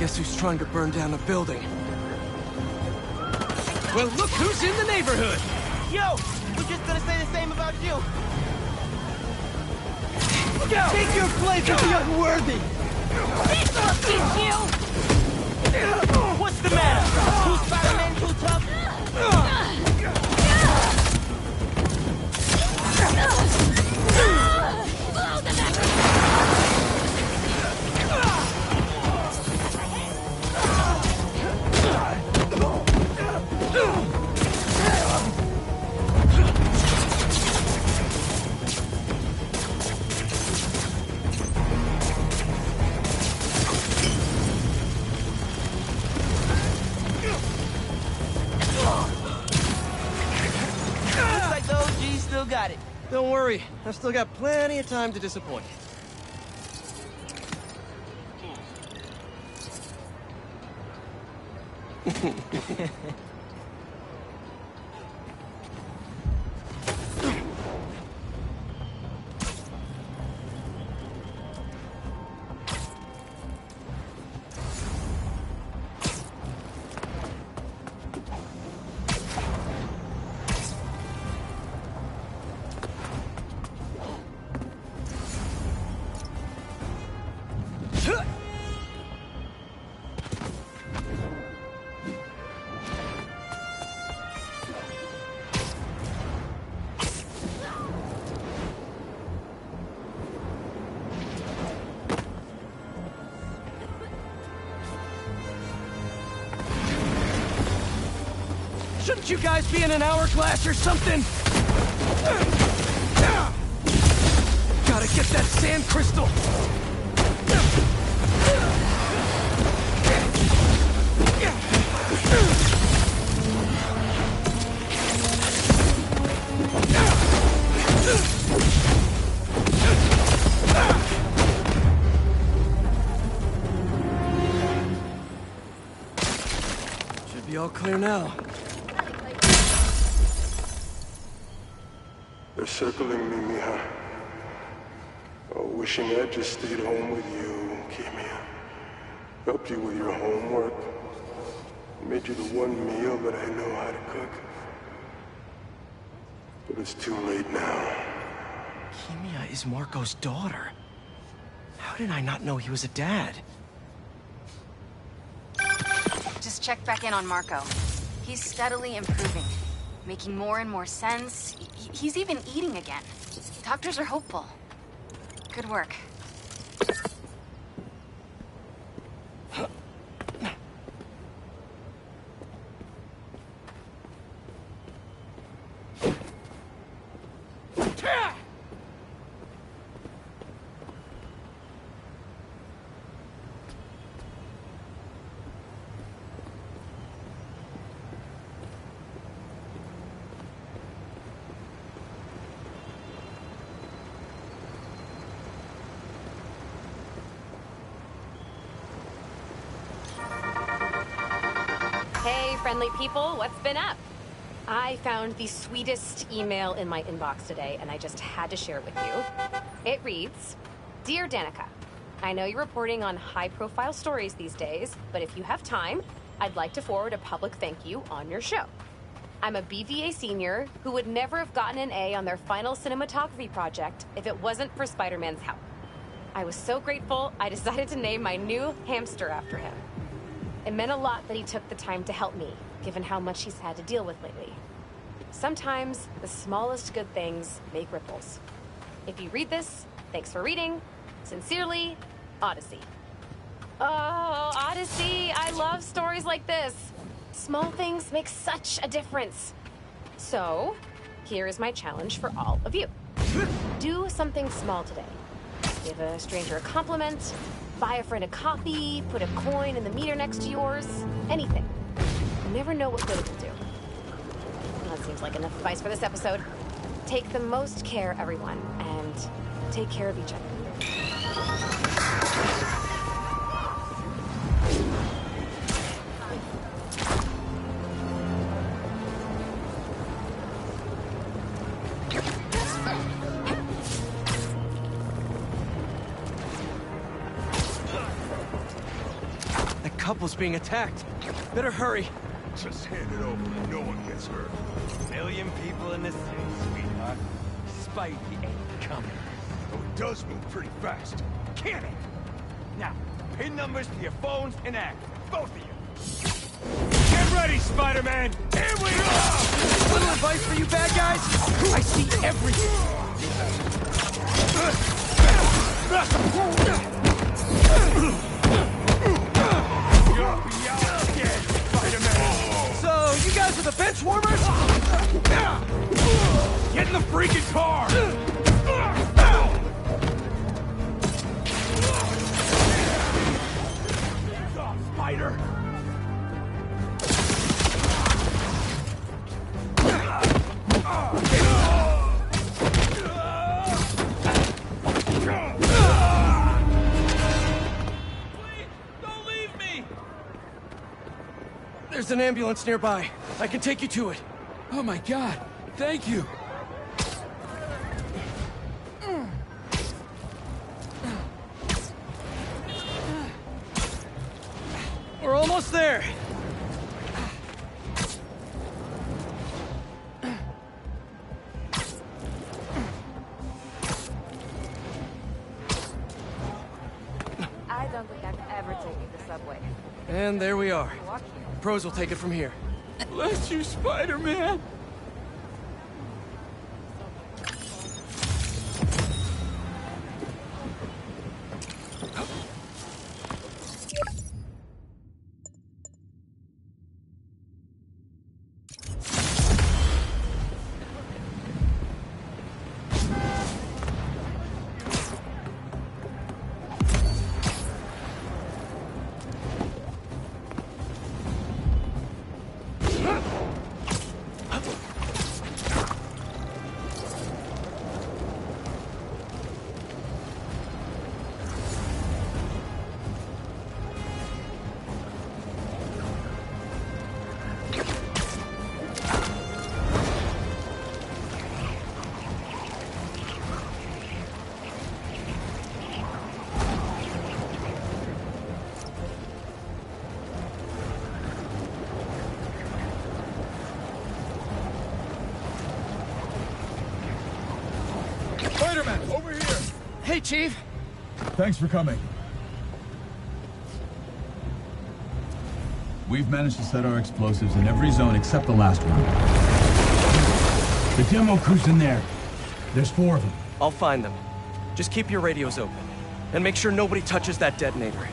Guess who's trying to burn down a building? Well, look who's in the neighborhood! Yo! We're just gonna say the same about you! Take your place with the unworthy! This will teach you! What's the matter? Who's Spider-Man too tough? Blow them back! Looks like the OG still got it. Don't worry, I've still got plenty of time to disappoint. Shouldn't you guys be in an hourglass or something? Gotta get that sand crystal! Should be all clear now. They're circling me, Mija. Oh, wishing I'd just stayed home with you, Kimia. Helped you with your homework. Made you the one meal that I know how to cook. But it's too late now. Kimia is Marco's daughter. How did I not know he was a dad? Just checked back in on Marco. He's steadily improving, making more and more sense. He's even eating again. Doctors are hopeful. Good work. Hey, friendly people, what's been up? I found the sweetest email in my inbox today, and I just had to share it with you. It reads, Dear Danica, I know you're reporting on high-profile stories these days, but if you have time, I'd like to forward a public thank you on your show. I'm a BVA senior who would never have gotten an A on their final cinematography project if it wasn't for Spider-Man's help. I was so grateful, I decided to name my new hamster after him. It meant a lot that he took the time to help me, given how much he's had to deal with lately. Sometimes, the smallest good things make ripples. If you read this, thanks for reading. Sincerely, Odyssey. Oh, Odyssey! I love stories like this! Small things make such a difference. So, here is my challenge for all of you. Do something small today. Give a stranger a compliment, buy a friend a coffee, put a coin in the meter next to yours, anything. You never know what good it will do. Well, that seems like enough advice for this episode. Take the most care, everyone, and take care of each other. couple's being attacked. Better hurry. Just hand it over and no one gets hurt. Million people in the city, sweetheart. Spidey ain't coming. Oh, it does move pretty fast. Can it? Now, pin numbers to your phones and act. Both of you. Get ready, Spider-Man! Here we go! Little advice for you bad guys. I see everything. You'll be out again, Spider-Man! So, you guys are the bench warmers? Get in the freaking car! Spider! There's an ambulance nearby. I can take you to it. Oh my God! Thank you! We're almost there. I don't think I've ever taken the subway. And there we are. Walk here. Pros will take it from here. Bless you, Spider-Man! Spider-Man, over here! Hey, Chief. Thanks for coming. We've managed to set our explosives in every zone except the last one. The demo crew's in there. There's 4 of them. I'll find them. Just keep your radios open. And make sure nobody touches that detonator.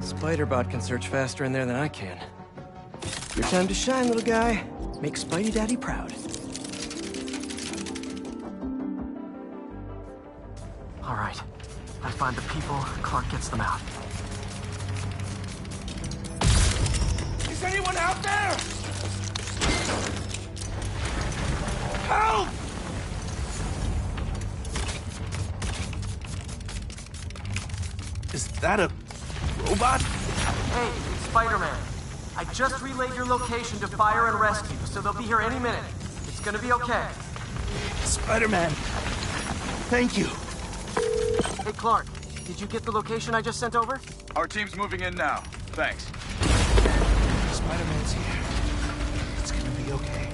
Spider-Bot can search faster in there than I can. Your time to shine, little guy. Make Spidey Daddy proud. All right. I find the people, Clark gets them out. Is anyone out there? Help! Is that a robot? Hey, it's Spider-Man. I just relayed your location to fire and rescue, so they'll be here any minute. It's gonna be okay. Spider-Man. Thank you. Hey, Clark, did you get the location I just sent over? Our team's moving in now. Thanks. Spider-Man's here. It's gonna be okay.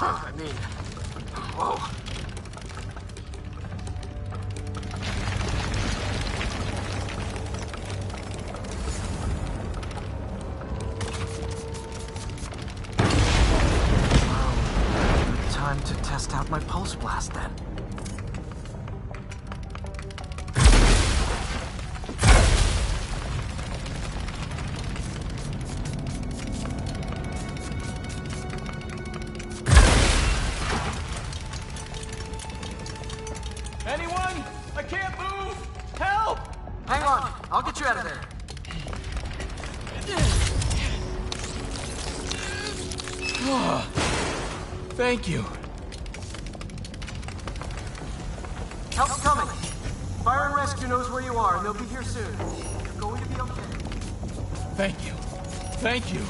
I mean, whoa. Time to test out my pulse blast then. Anyone? I can't move! Help! Hang on, I'll get you out of there. Thank you. Help's coming. Fire and rescue knows where you are, and they'll be here soon. You're going to be okay. Thank you. Thank you.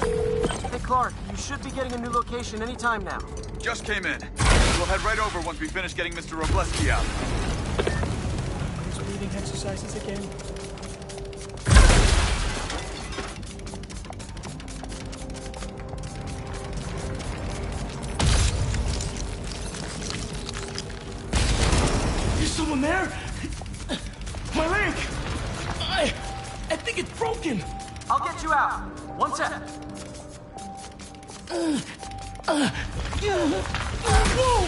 Hey, Clark, you should be getting a new location anytime now. Just came in. We'll head right over once we finish getting Mr. Robleski out. Those breathing exercises again? There's someone there? My leg! I think it's broken! I'll get you out. One sec. Whoa!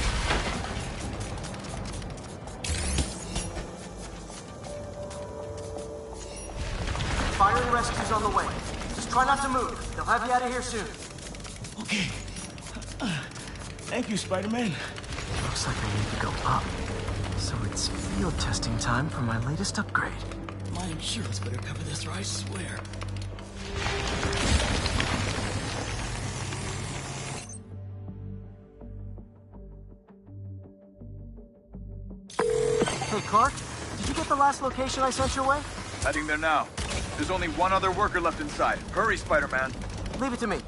Fire and rescue's on the way. Just try not to move. They'll have you out of here soon. Okay. Thank you, Spider-Man. Looks like I need to go up. So it's field testing time for my latest upgrade. My insurance better cover this, or I swear. Hey, Clark, did you get the last location I sent your way? Heading there now. There's only one other worker left inside. Hurry, Spider-Man. Leave it to me.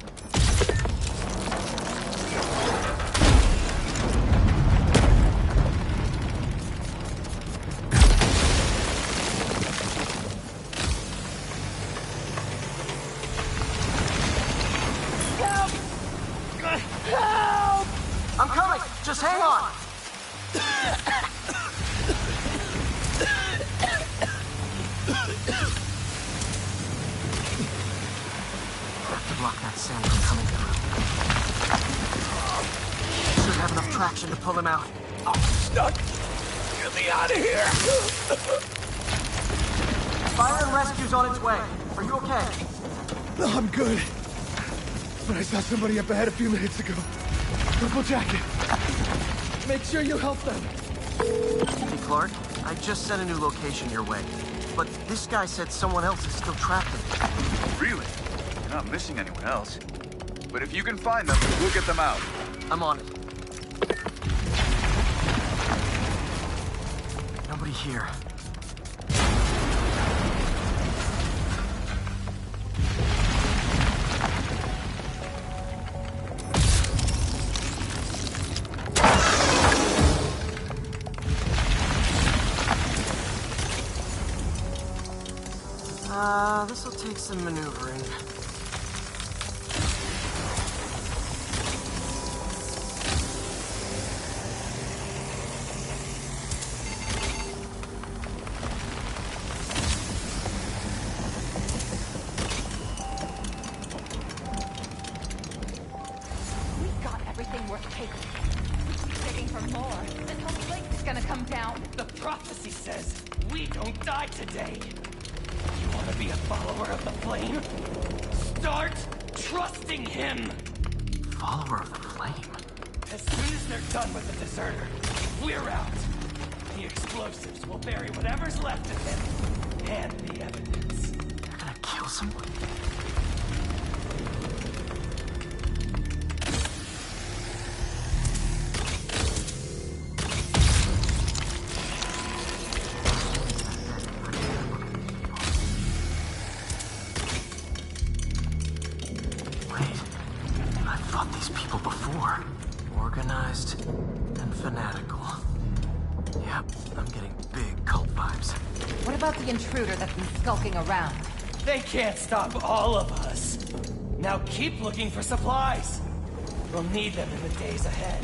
Help! I'm coming! Just hang on! Have to block that sand from coming through. Should have enough traction to pull him out. I'm stuck! Get me out of here! Fire and rescue's on its way. Are you okay? I'm good. But I saw somebody up ahead a few minutes ago. Purple jacket. Make sure you help them. Hey, Clark, I just sent a new location your way. But this guy said someone else is still trapped in it. Really? You're not missing anyone else. But if you can find them, we'll get them out. I'm on it. Nobody here. This'll take some maneuvering. We've got everything worth taking. We keep digging for more. Then Hope Lake's gonna come down. The prophecy says we don't die today. You want to be a follower of the Flame? Start trusting him! Follower of the Flame? As soon as they're done with the deserter, we're out. The explosives will bury whatever's left of him, and the evidence. They're gonna kill someone? Organized and fanatical. Yep, I'm getting big cult vibes. What about the intruder that's been skulking around? They can't stop all of us. Now keep looking for supplies. We'll need them in the days ahead.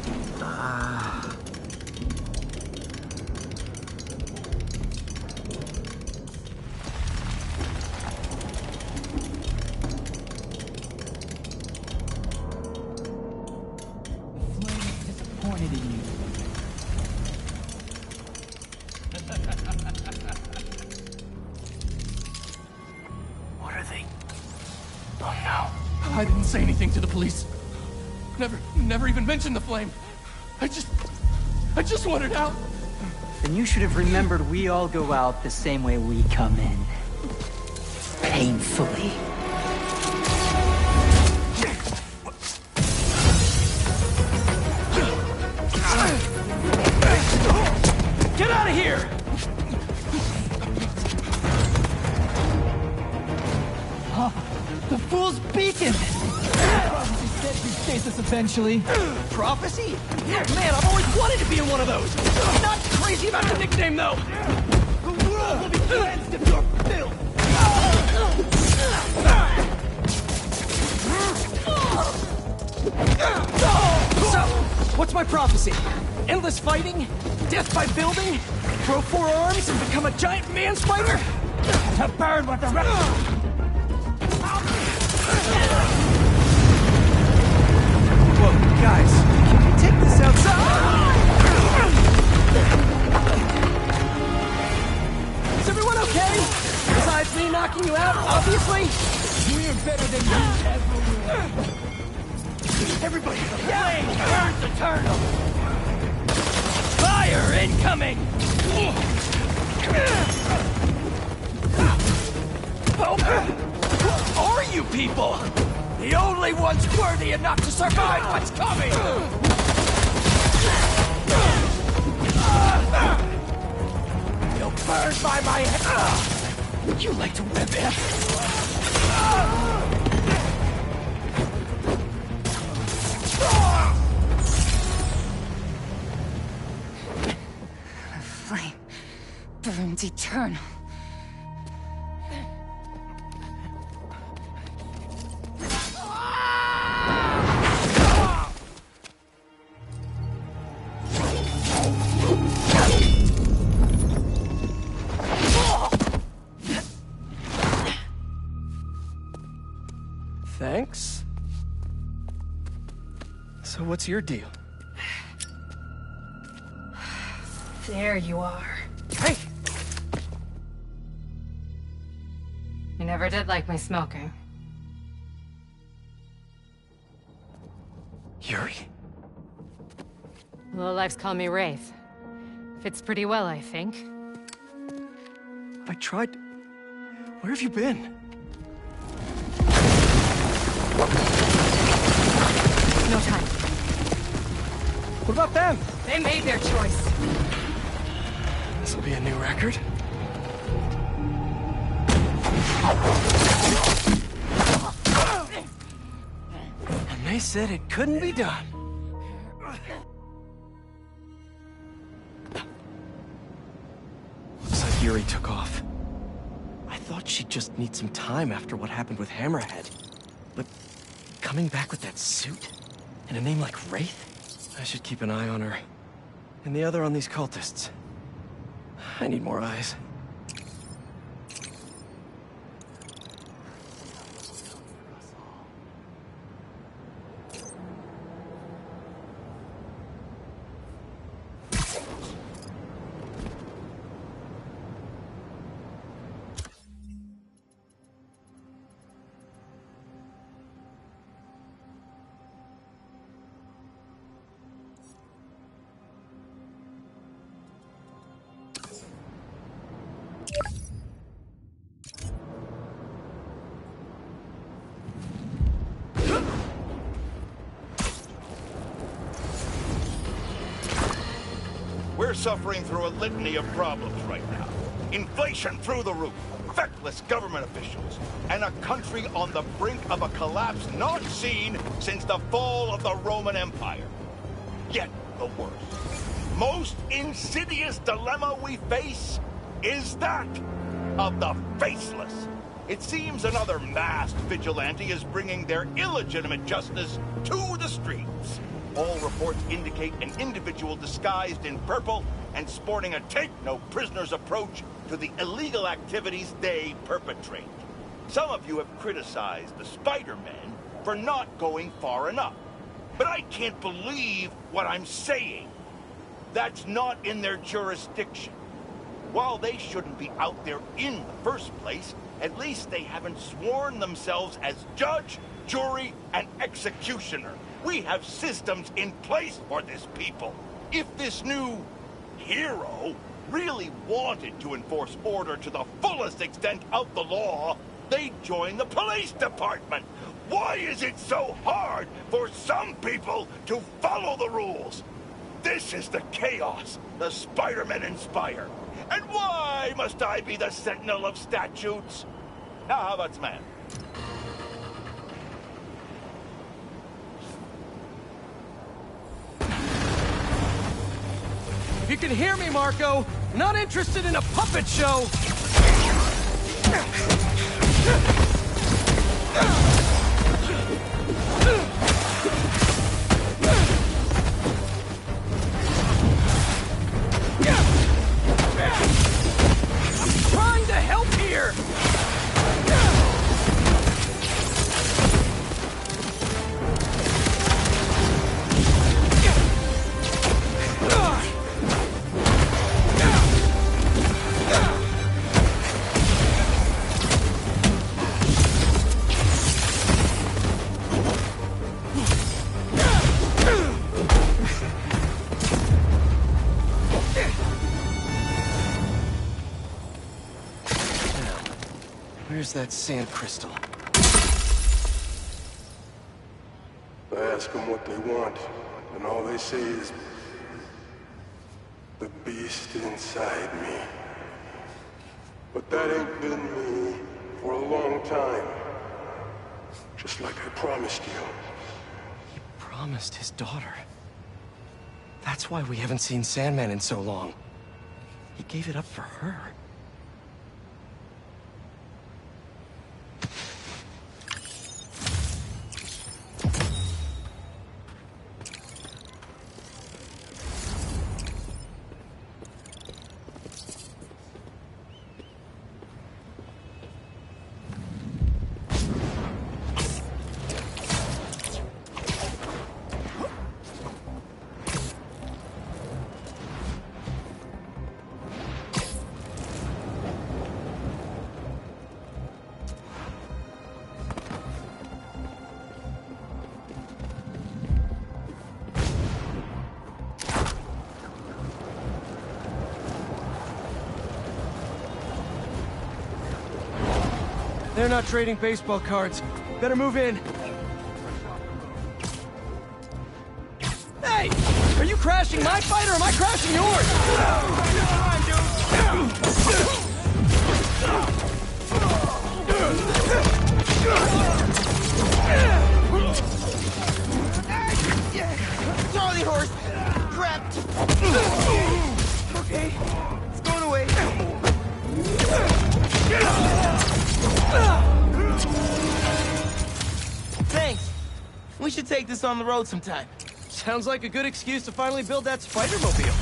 What are they? Oh no. I didn't say anything to the police. Never even mentioned the Flame. I just wanted out. Then you should have remembered we all go out the same way we come in. Painfully. Get out of here! The fool's beacon! You face this eventually. Prophecy? Man, I've always wanted to be in one of those. Not crazy about the nickname, though. The world will be cleansed of your filth. So, what's my prophecy? Endless fighting? Death by building? Grow 4 arms and become a giant man spider? To burn with the rest. Whoa, guys, can we take this outside? Is everyone okay? Besides me knocking you out, obviously? We're better than you ever will. Everybody, the flame burns eternal! Fire incoming! Oh, who are you people? The only ones worthy enough to survive what's coming! You'll burn by my head! You like to whip it? The flame burns eternal. Thanks. So what's your deal? There you are. Hey! You never did like my smoking. Yuri? Lowlifes call me Wraith. Fits pretty well, I think. I tried... Where have you been? No time. What about them? They made their choice. This'll be a new record. And they said it couldn't be done. Looks like Yuri took off. I thought she'd just need some time after what happened with Hammerhead. But coming back with that suit? And a name like Wraith? I should keep an eye on her. And the other on these cultists. I need more eyes. We're suffering through a litany of problems right now. Inflation through the roof, feckless government officials, and a country on the brink of a collapse not seen since the fall of the Roman Empire. Yet the worst, most insidious dilemma we face is that of the faceless. It seems another masked vigilante is bringing their illegitimate justice to the streets. All reports indicate an individual disguised in purple and sporting a take-no-prisoners approach to the illegal activities they perpetrate. Some of you have criticized the Spider-Men for not going far enough. But I can't believe what I'm saying. That's not in their jurisdiction. While they shouldn't be out there in the first place, at least they haven't sworn themselves as judge, jury, and executioner. We have systems in place for this people. If this new hero really wanted to enforce order to the fullest extent of the law, they'd join the police department. Why is it so hard for some people to follow the rules? This is the chaos the Spider-Men inspire. And why must I be the sentinel of statutes? Now, how about man? If you can hear me, Marco, not interested in a puppet show! I'm trying to help here! Where's that sand crystal? I ask them what they want, and all they say is... the beast inside me. But that ain't been me for a long time. Just like I promised you. He promised his daughter. That's why we haven't seen Sandman in so long. He gave it up for her. They're not trading baseball cards. Better move in. Hey! Are you crashing my fight or am I crashing yours? Charlie horse! Trapped! Okay, it's going away. Thanks. We should take this on the road sometime. Sounds like a good excuse to finally build that Spider-Mobile.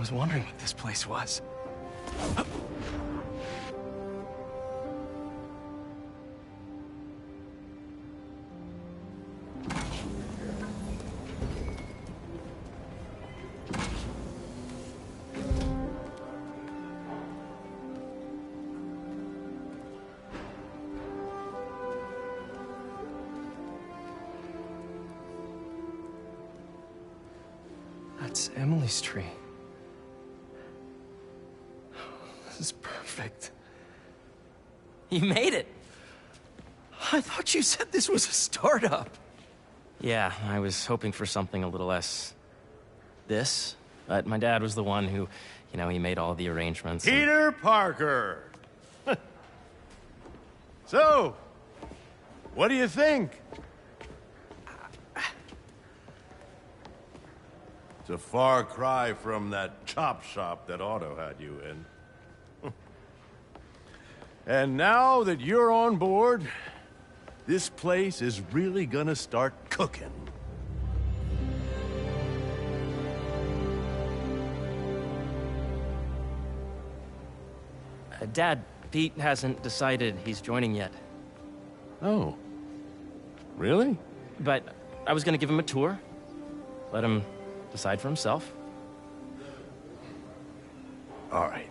was wondering what this place was. That's Emily's tree. This is perfect. You made it! I thought you said this was a startup. Yeah, I was hoping for something a little less... this. But my dad was the one who, you know, he made all the arrangements. Peter Parker! So, what do you think? It's a far cry from that chop shop that Otto had you in. And now that you're on board, this place is really gonna start cooking. Dad, Pete hasn't decided he's joining yet. Oh. Really? But I was gonna give him a tour. Let him decide for himself. All right.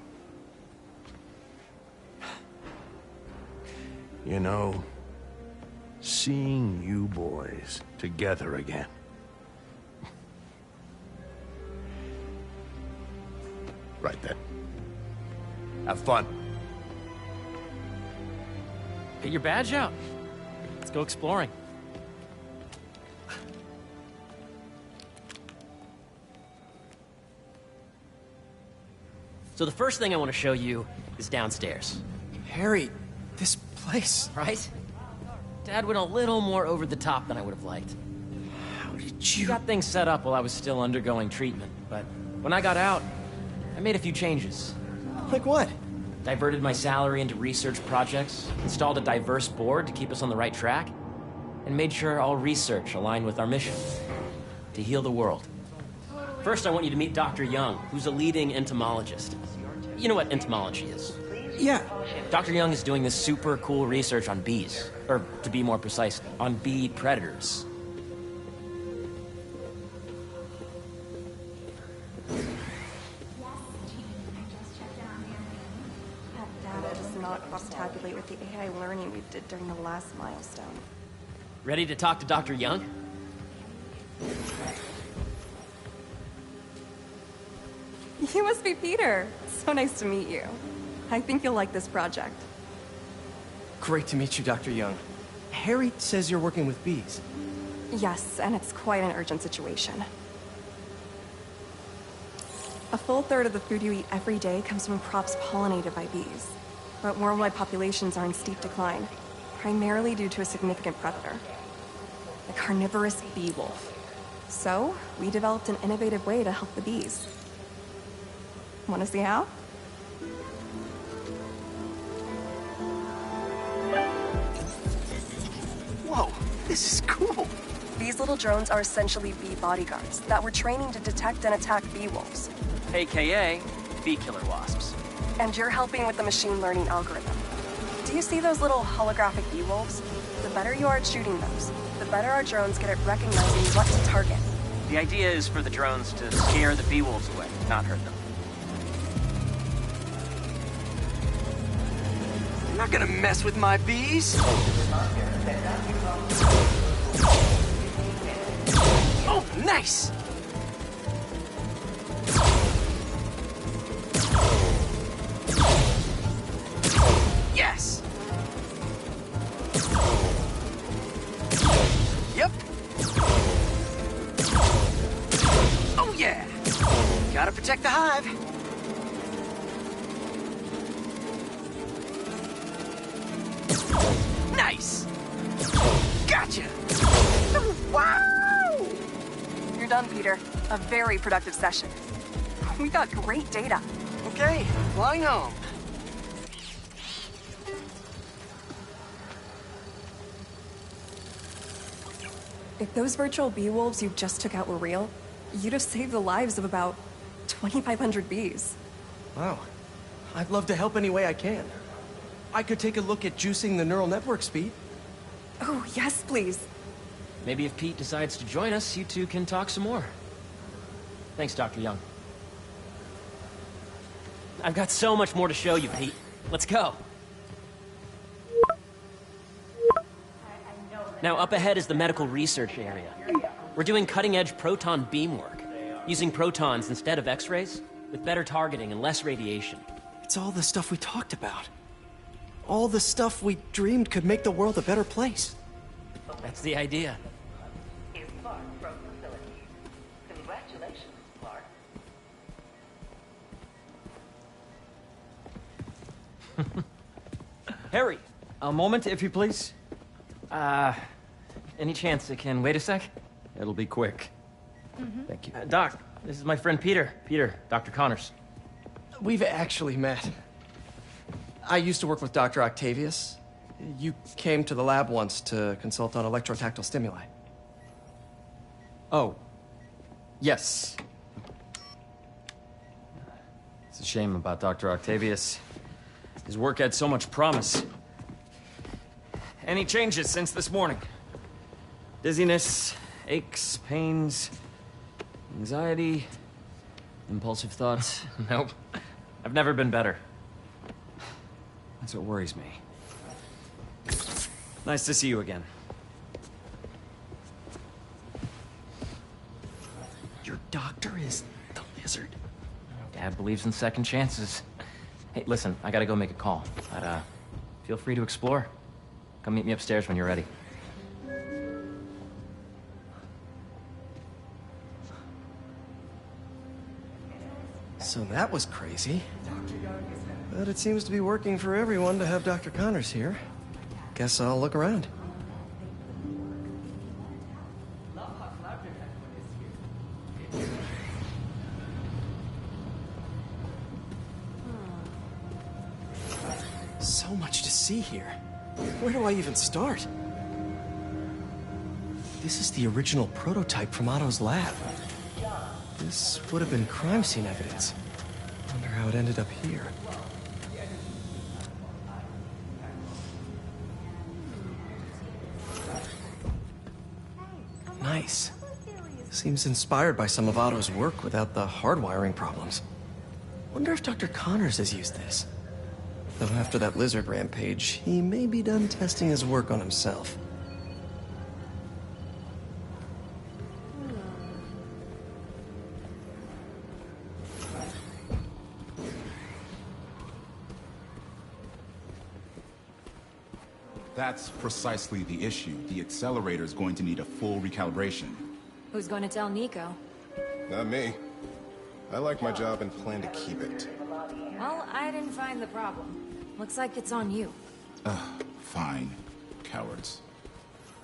You know, seeing you boys together again. Right then. Have fun. Get your badge out. Let's go exploring. So the first thing I want to show you is downstairs. Harry, this place... Right? Dad went a little more over the top than I would have liked. How did you... Got things set up while I was still undergoing treatment, but when I got out, I made a few changes. Like what? Diverted my salary into research projects, installed a diverse board to keep us on the right track, and made sure all research aligned with our mission, to heal the world. First, I want you to meet Dr. Young, who's a leading entomologist. You know what entomology is? Yeah. Dr. Young is doing this super cool research on bees, or to be more precise, on bee predators. That data does not cross-tabulate with the AI learning we did during the last milestone. Ready to talk to Dr. Young? You must be Peter. So nice to meet you. I think you'll like this project. Great to meet you, Dr. Young. Harry says you're working with bees. Yes, and it's quite an urgent situation. A full third of the food you eat every day comes from crops pollinated by bees. But worldwide populations are in steep decline, primarily due to a significant predator, the carnivorous bee wolf. So, we developed an innovative way to help the bees. Want to see how? Whoa, this is cool. These little drones are essentially bee bodyguards that we're training to detect and attack bee wolves. AKA bee killer wasps. And you're helping with the machine learning algorithm. Do you see those little holographic bee wolves? The better you are at shooting those, the better our drones get at recognizing what to target. The idea is for the drones to scare the bee wolves away, not hurt them. You're not gonna mess with my bees. Oh, nice! Yes! Yep. Oh, yeah! Gotta protect the hive. Nice! Gotcha! Wow! You're done, Peter. A very productive session. We got great data. Okay, flying home. If those virtual bee wolves you just took out were real, you'd have saved the lives of about 2,500 bees. Wow. I'd love to help any way I can. I could take a look at juicing the neural network speed. Oh, yes, please. Maybe if Pete decides to join us, you two can talk some more. Thanks, Dr. Young. I've got so much more to show you, Pete. Let's go. Now, up ahead is the medical research area. We're doing cutting-edge proton beam work, using protons instead of X-rays, with better targeting and less radiation. It's all the stuff we talked about. All the stuff we dreamed could make the world a better place. That's the idea. Is Clark from facility. Congratulations, Clark. Harry! A moment, if you please. Any chance it can wait a sec? It'll be quick. Thank you. Doc, this is my friend Peter. Peter, Dr. Connors. We've actually met. I used to work with Dr. Octavius. You came to the lab once to consult on electrotactile stimuli. Oh. Yes. It's a shame about Dr. Octavius. His work had so much promise. Any changes since this morning? Dizziness, aches, pains, anxiety, impulsive thoughts? Nope. I've never been better. That's what worries me. Nice to see you again. Your doctor is the lizard. Dad believes in second chances. Hey, listen, I gotta go make a call. But, feel free to explore. Come meet me upstairs when you're ready. So that was crazy. But it seems to be working for everyone to have Dr. Connors here. Guess I'll look around. So much to see here. Where do I even start? This is the original prototype from Otto's lab. This would have been crime scene evidence. Wonder how it ended up here. Nice. Seems inspired by some of Otto's work without the hardwiring problems. Wonder if Dr. Connors has used this. Though after that lizard rampage, he may be done testing his work on himself. That's precisely the issue. The accelerator is going to need a full recalibration. Who's going to tell Nico? Not me. I like my job and plan to keep it. Well, I didn't find the problem. Looks like it's on you. Fine. Cowards.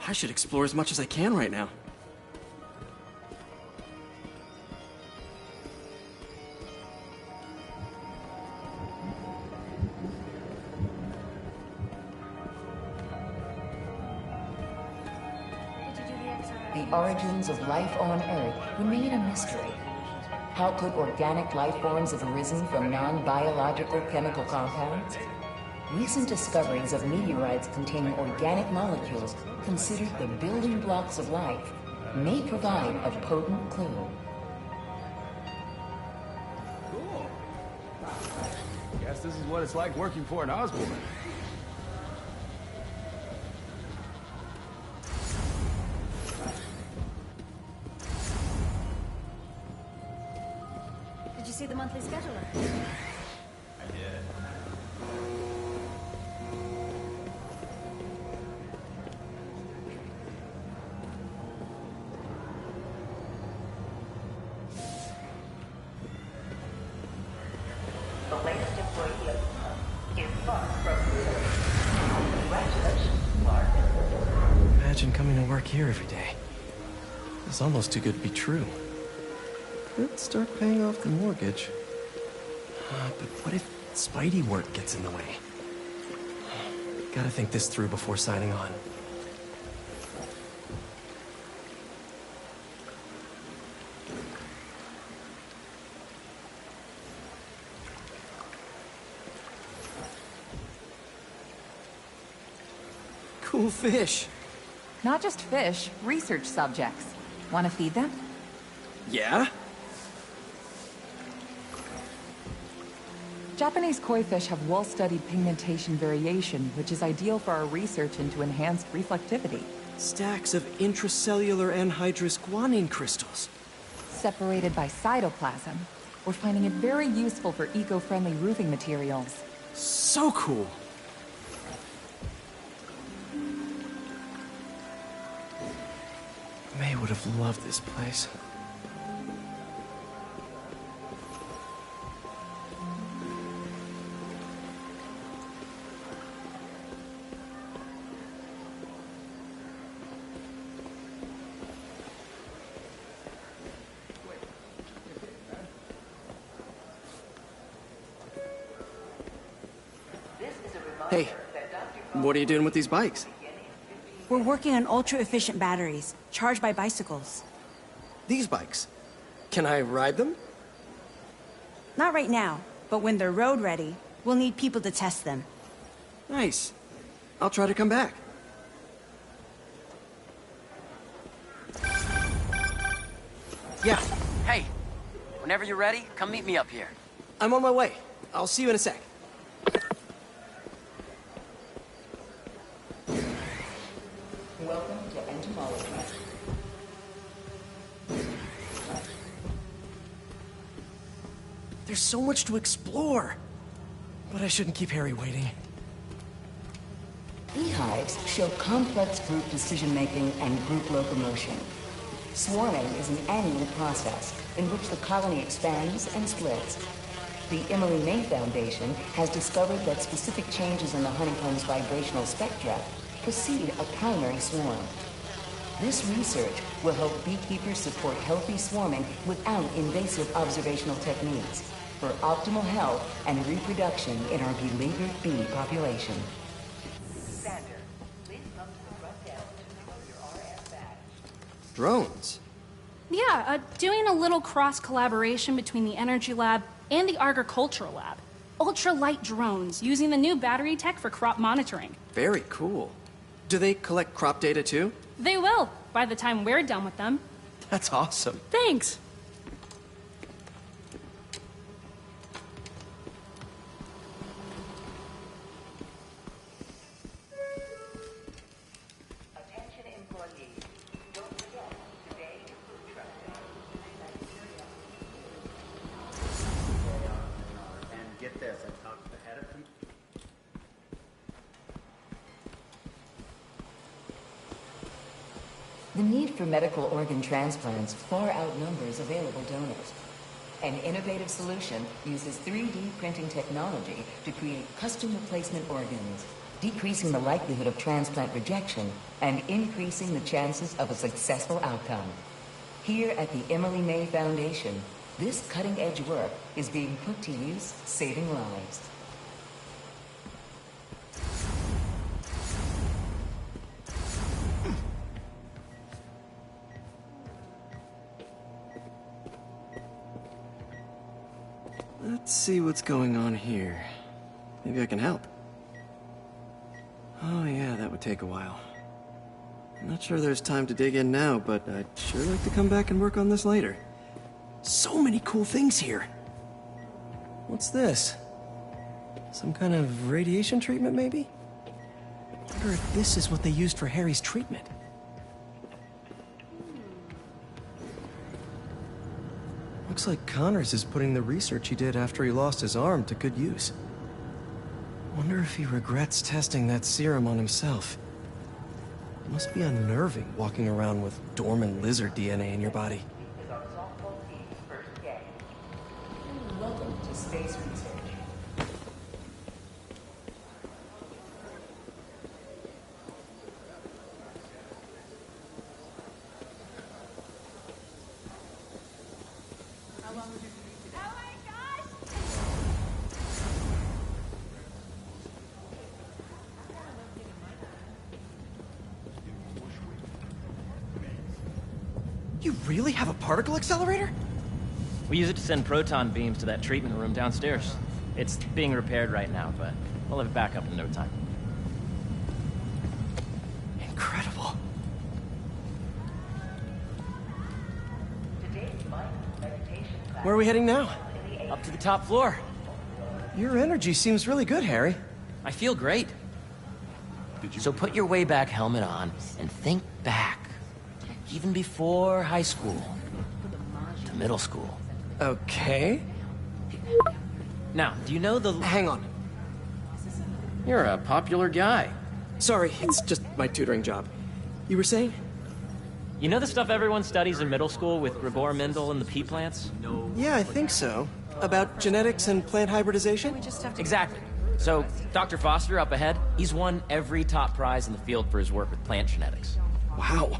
I should explore as much as I can right now. The origins of life on Earth remain a mystery. How could organic life forms have arisen from non-biological chemical compounds? Recent discoveries of meteorites containing organic molecules considered the building blocks of life may provide a potent clue. Cool. Guess this is what it's like working for an Osborn. Did you see the monthly scheduler? I did. The latest employee of the month is Clark from facility. Congratulations, Clark. Imagine coming to work here every day. It's almost too good to be true. Could start paying off the mortgage. But what if Spidey work gets in the way? Gotta think this through before signing on. cool fish. Not just fish, research subjects. Want to feed them? Yeah? Japanese koi fish have well-studied pigmentation variation, which is ideal for our research into enhanced reflectivity. Stacks of intracellular anhydrous guanine crystals. Separated by cytoplasm, we're finding it very useful for eco-friendly roofing materials. So cool! May would have loved this place. Hey, what are you doing with these bikes? We're working on ultra-efficient batteries, charged by bicycles. These bikes? Can I ride them? Not right now, but when they're road ready, we'll need people to test them. Nice. I'll try to come back. Yeah. Hey, whenever you're ready, come meet me up here. I'm on my way. I'll see you in a sec. Welcome to entomology. There's so much to explore. But I shouldn't keep Harry waiting. Beehives show complex group decision-making and group locomotion. Swarming is an annual process in which the colony expands and splits. The Emily May Foundation has discovered that specific changes in the honeycomb's vibrational spectra precede a primary swarm. This research will help beekeepers support healthy swarming without invasive observational techniques for optimal health and reproduction in our beleaguered bee population. Drones? Yeah, doing a little cross-collaboration between the Energy Lab and the Agricultural Lab. Ultralight drones, using the new battery tech for crop monitoring. Very cool. Do they collect crop data too? They will, by the time we're done with them. That's awesome. Thanks. The need for medical organ transplants far outnumbers available donors. An innovative solution uses 3D printing technology to create custom replacement organs, decreasing the likelihood of transplant rejection and increasing the chances of a successful outcome. Here at the Emily May Foundation, this cutting-edge work is being put to use, saving lives. Let's see what's going on here. Maybe I can help. Oh yeah, that would take a while. I'm not sure there's time to dig in now, but I'd sure like to come back and work on this later. So many cool things here. What's this? Some kind of radiation treatment, maybe? I wonder if this is what they used for Harry's treatment. Looks like Connors is putting the research he did after he lost his arm to good use. Wonder if he regrets testing that serum on himself. It must be unnerving walking around with dormant lizard DNA in your body. Welcome to Space Research. You really have a particle accelerator? We use it to send proton beams to that treatment room downstairs. It's being repaired right now, but we'll have it back up in no time. Where are we heading now? Up to the top floor. Your energy seems really good, Harry. I feel great. So put your way back helmet on and think back. Even before high school. To middle school. Okay. Now, do you know the... Hang on. You're a popular guy. Sorry, it's just my tutoring job. You were saying? You know the stuff everyone studies in middle school with Gregor Mendel and the pea plants? Yeah, I think so. About genetics and plant hybridization? Exactly. So, Dr. Foster up ahead, he's won every top prize in the field for his work with plant genetics. Wow.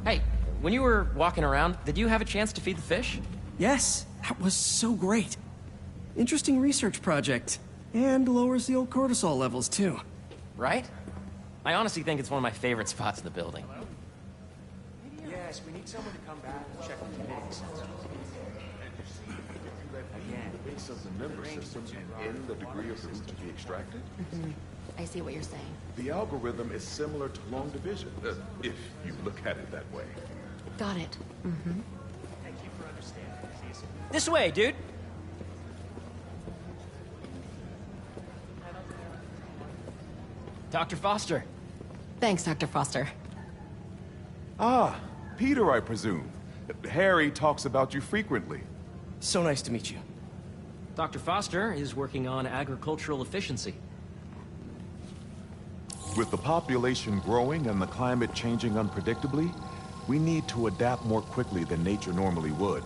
Hey, when you were walking around, did you have a chance to feed the fish? Yes, that was so great. Interesting research project. And lowers the old cortisol levels, too. Right? I honestly think it's one of my favorite spots in the building. Yes, we need someone to come back and check the committee's again, mix of the member systems and the degree of the root to be extracted. I see what you're saying. The algorithm is similar to long division, if you look at it that way. Got it. Thank you for understanding. This way, dude. Dr. Foster. Thanks, Dr. Foster. Ah, Peter, I presume. Harry talks about you frequently. So nice to meet you. Dr. Foster is working on agricultural efficiency. With the population growing and the climate changing unpredictably, we need to adapt more quickly than nature normally would.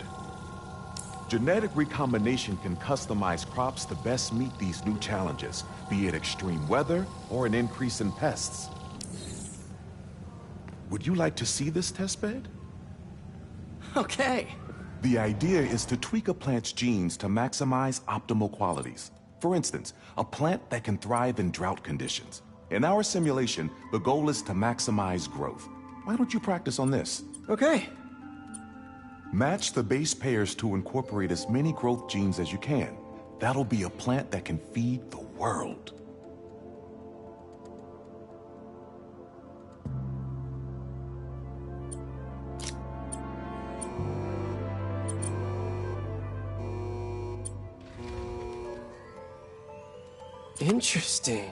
Genetic recombination can customize crops to best meet these new challenges, be it extreme weather or an increase in pests. Would you like to see this testbed? Okay. The idea is to tweak a plant's genes to maximize optimal qualities. For instance, a plant that can thrive in drought conditions. In our simulation, the goal is to maximize growth. Why don't you practice on this? Okay. Match the base pairs to incorporate as many growth genes as you can. That'll be a plant that can feed the world. Interesting.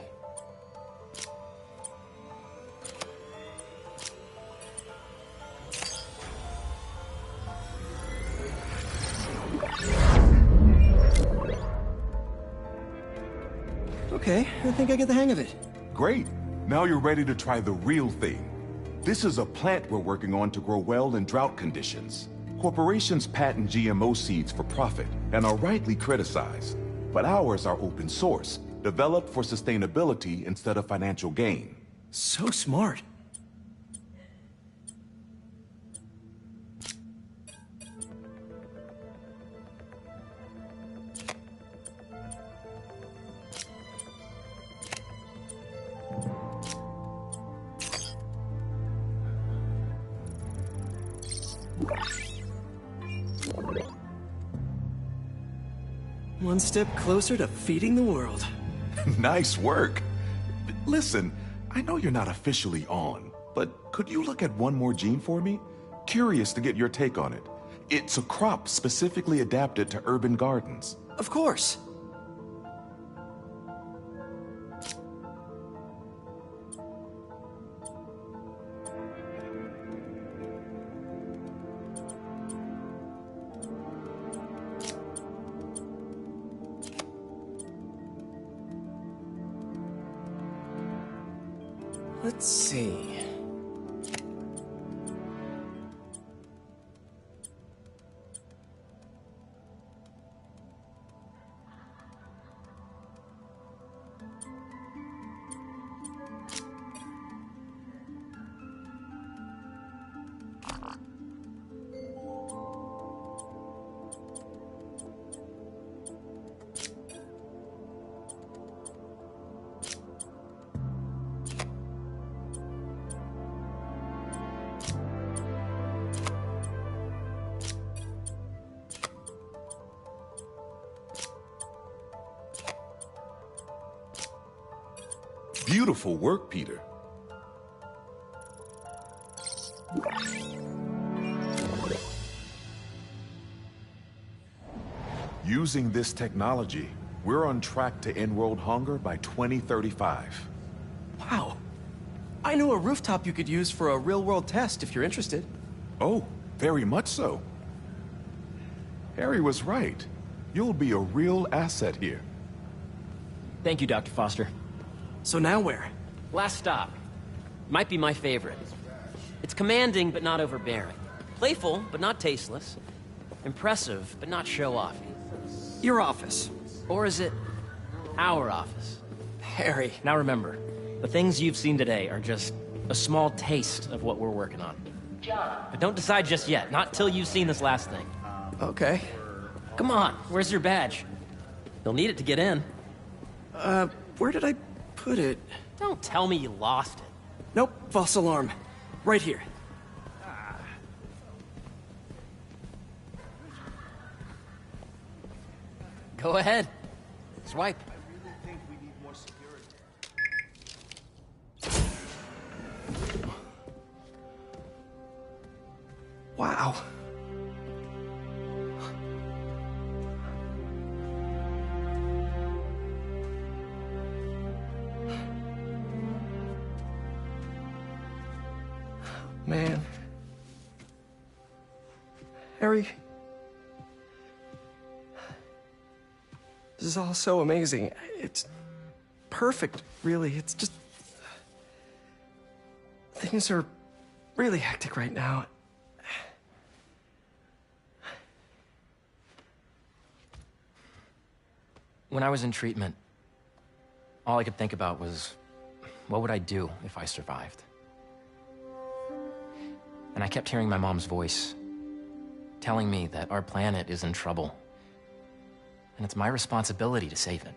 Okay, I think I get the hang of it. Great. Now you're ready to try the real thing. This is a plant we're working on to grow well in drought conditions. Corporations patent GMO seeds for profit and are rightly criticized. But ours are open source, developed for sustainability instead of financial gain. So smart. One step closer to feeding the world. Nice work. Listen, I know you're not officially on, but could you look at one more gene for me? Curious to get your take on it. It's a crop specifically adapted to urban gardens. Of course. Let's see. Beautiful work, Peter. Using this technology, we're on track to end world hunger by 2035. Wow. I know a rooftop you could use for a real-world test if you're interested. Oh, very much so. Harry was right. You'll be a real asset here. Thank you, Dr. Foster. So now where? Last stop. Might be my favorite. It's commanding, but not overbearing. Playful, but not tasteless. Impressive, but not show-offy. Your office. Or is it our office? Harry. Now remember, the things you've seen today are just a small taste of what we're working on. But don't decide just yet, not till you've seen this last thing. Okay. Come on, where's your badge? You'll need it to get in. Where did I put it? Don't tell me you lost it. Nope, false alarm. Right here. Go ahead. Swipe. Wow. Man. Harry. This is all so amazing. It's perfect, really. It's just... Things are really hectic right now. When I was in treatment, all I could think about was, what would I do if I survived? And I kept hearing my mom's voice, telling me that our planet is in trouble, and it's my responsibility to save it.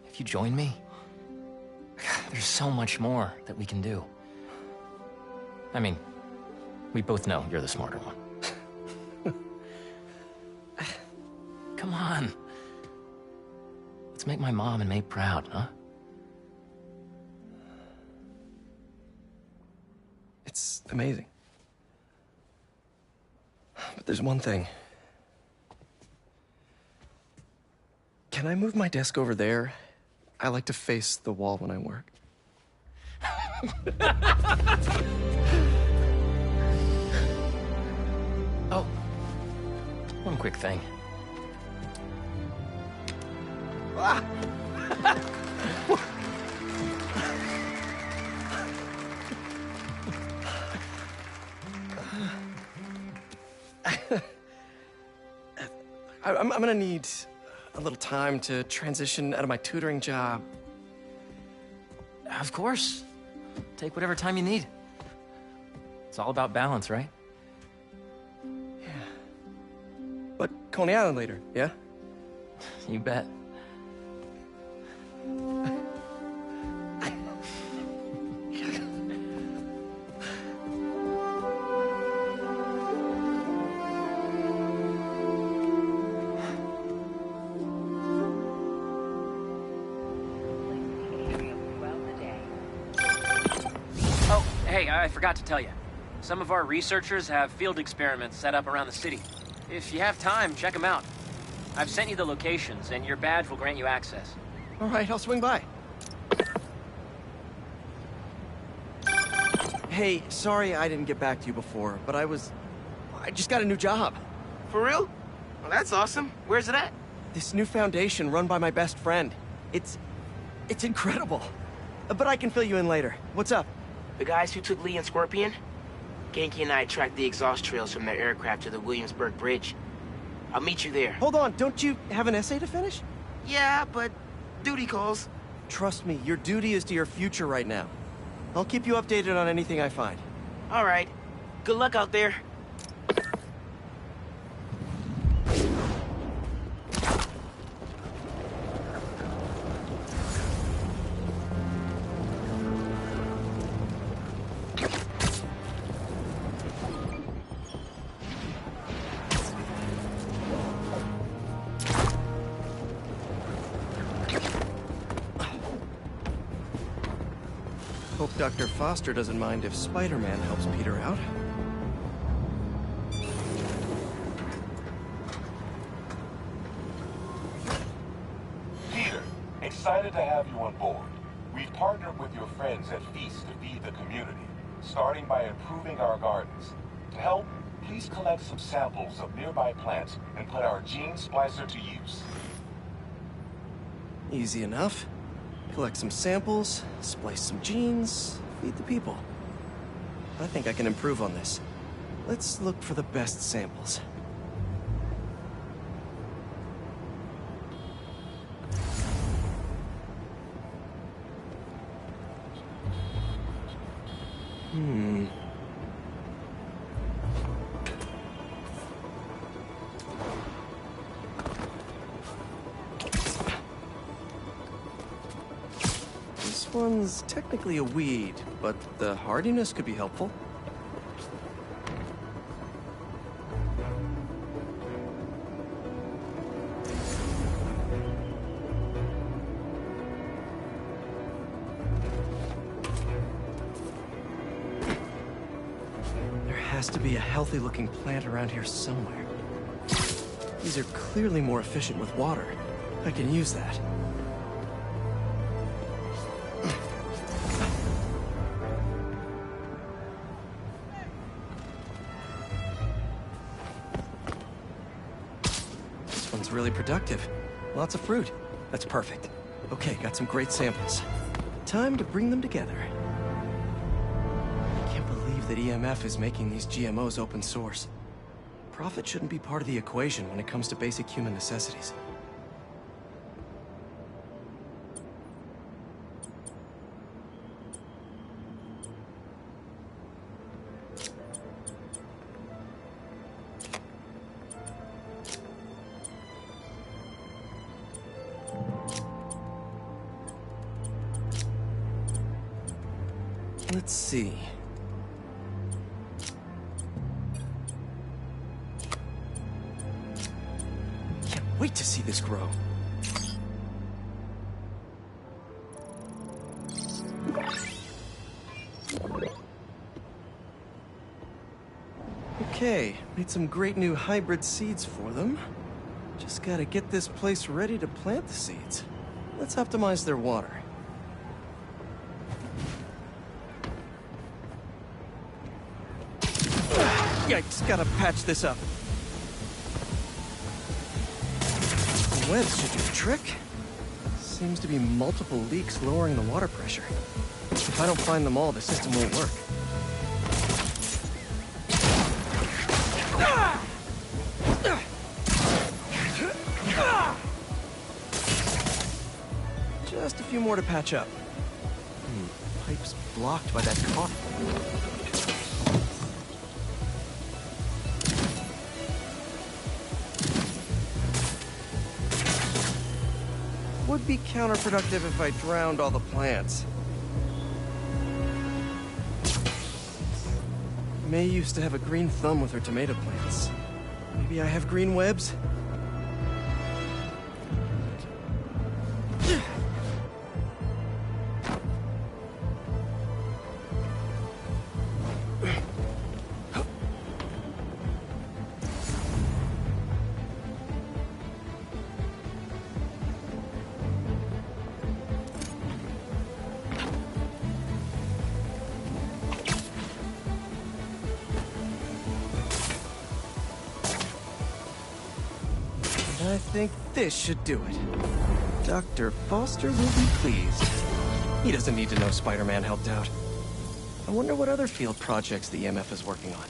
If you join me, there's so much more that we can do. I mean, we both know you're the smarter one. Come on. Let's make my mom and May proud, huh? It's amazing. But there's one thing. Can I move my desk over there? I like to face the wall when I work. Oh, one quick thing. Ah! I'm gonna need a little time to transition out of my tutoring job. Of course. Take whatever time you need. It's all about balance, right? Yeah. But Coney Island later, yeah? You bet. Hey, I forgot to tell you. Some of our researchers have field experiments set up around the city. If you have time, check them out. I've sent you the locations, and your badge will grant you access. All right, I'll swing by. Hey, sorry I didn't get back to you before, but I just got a new job. For real? Well, that's awesome. Where's it at? This new foundation run by my best friend. It's incredible. But I can fill you in later. What's up? The guys who took Lee and Scorpion? Ganke and I tracked the exhaust trails from their aircraft to the Williamsburg Bridge. I'll meet you there. Hold on, don't you have an essay to finish? Yeah, but duty calls. Trust me, your duty is to your future right now. I'll keep you updated on anything I find. All right. Good luck out there. Hope Dr. Foster doesn't mind if Spider-Man helps Peter out. Peter, excited to have you on board. We've partnered with your friends at Feast to feed the community, starting by improving our gardens. To help, please collect some samples of nearby plants and put our gene splicer to use. Easy enough. Collect some samples, splice some genes, feed the people. I think I can improve on this. Let's look for the best samples. This one's technically a weed, but the hardiness could be helpful. There has to be a healthy-looking plant around here somewhere. These are clearly more efficient with water. I can use that. This one's really productive. Lots of fruit. That's perfect. Okay, got some great samples. Time to bring them together. I can't believe that EMF is making these GMOs open source. Profit shouldn't be part of the equation when it comes to basic human necessities. Let's see. Can't wait to see this grow. Okay, made some great new hybrid seeds for them. Just gotta get this place ready to plant the seeds. Let's optimize their water. Yikes, gotta patch this up. The webs should do the trick. Seems to be multiple leaks lowering the water pressure. If I don't find them all, the system won't work. Just a few more to patch up. Pipe's blocked by that car. Would be counterproductive if I drowned all the plants. May used to have a green thumb with her tomato plants. Maybe I have green webs? I think this should do it. Dr. Foster will be pleased. He doesn't need to know Spider-Man helped out. I wonder what other field projects the EMF is working on.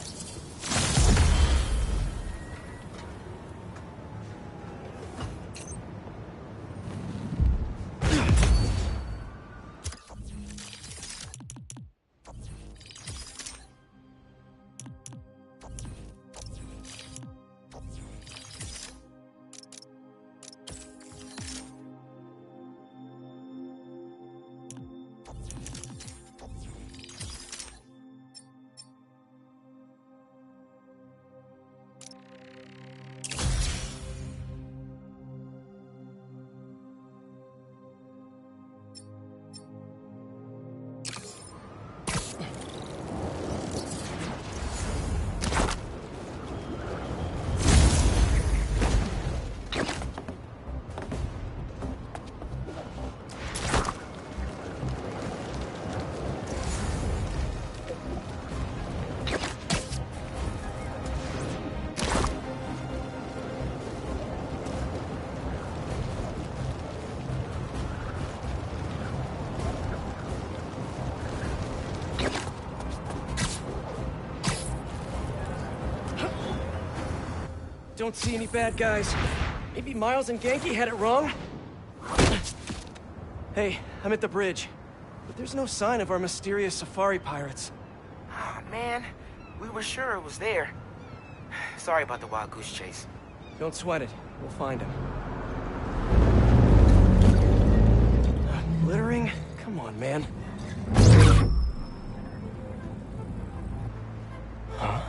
Don't see any bad guys. Maybe Miles and Genki had it wrong? Hey, I'm at the bridge. But there's no sign of our mysterious safari pirates. Oh, man. We were sure it was there. Sorry about the wild goose chase. Don't sweat it. We'll find him. Littering? Come on, man. Huh?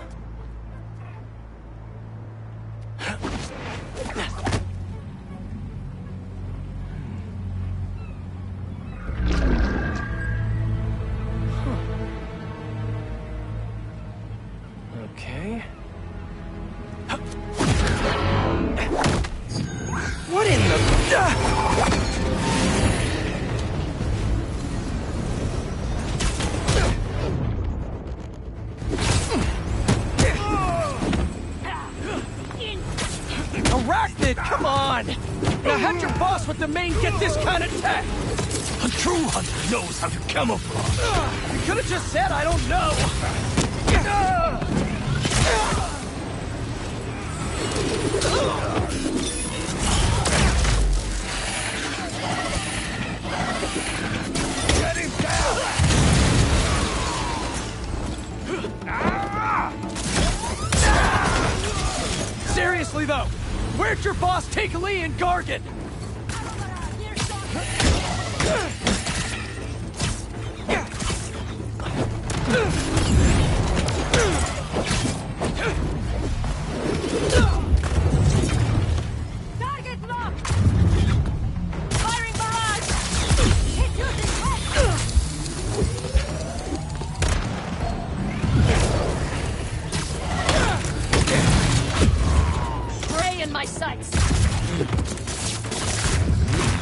Okay. What in the... Arachnid, come on! Now how'd your boss with the mane get this kind of tech? A true hunter knows how to camouflage. You could have just said I don't know. Get him down! Seriously though, where'd your boss take Lee and Gargan? Target locked! Firing barrage! Hit using spray in my sights!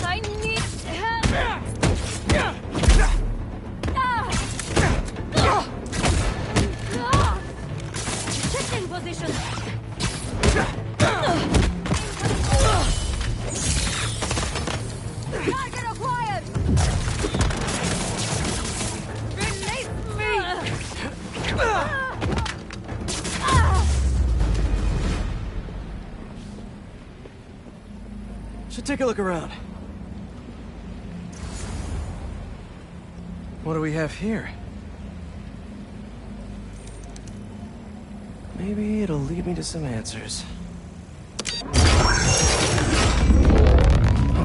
I need help! Shifting position! Target acquired! Release me! Should take a look around. What do we have here? Maybe it'll lead me to some answers.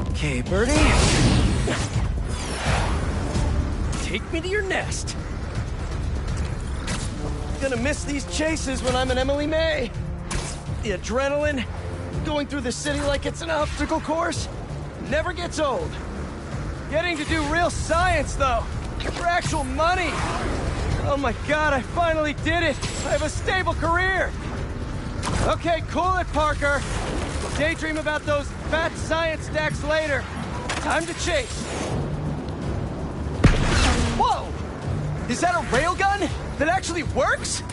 Okay, Birdie. Take me to your nest. Gonna miss these chases when I'm an Emily May. The adrenaline, going through the city like it's an obstacle course, never gets old. Getting to do real science, though, for actual money. Oh my God, I finally did it! I have a stable career! Okay, cool it, Parker. Daydream about those fat science stacks later. Time to chase. Whoa! Is that a railgun that actually works?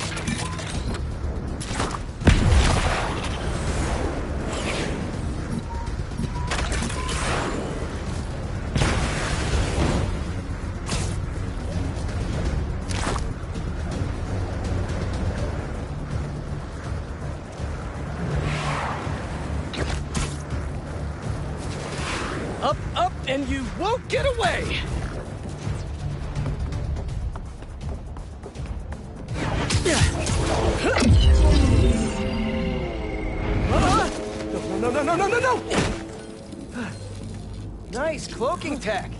Up, up, and you won't get away! No, no, no, no, no, no! Nice cloaking tech.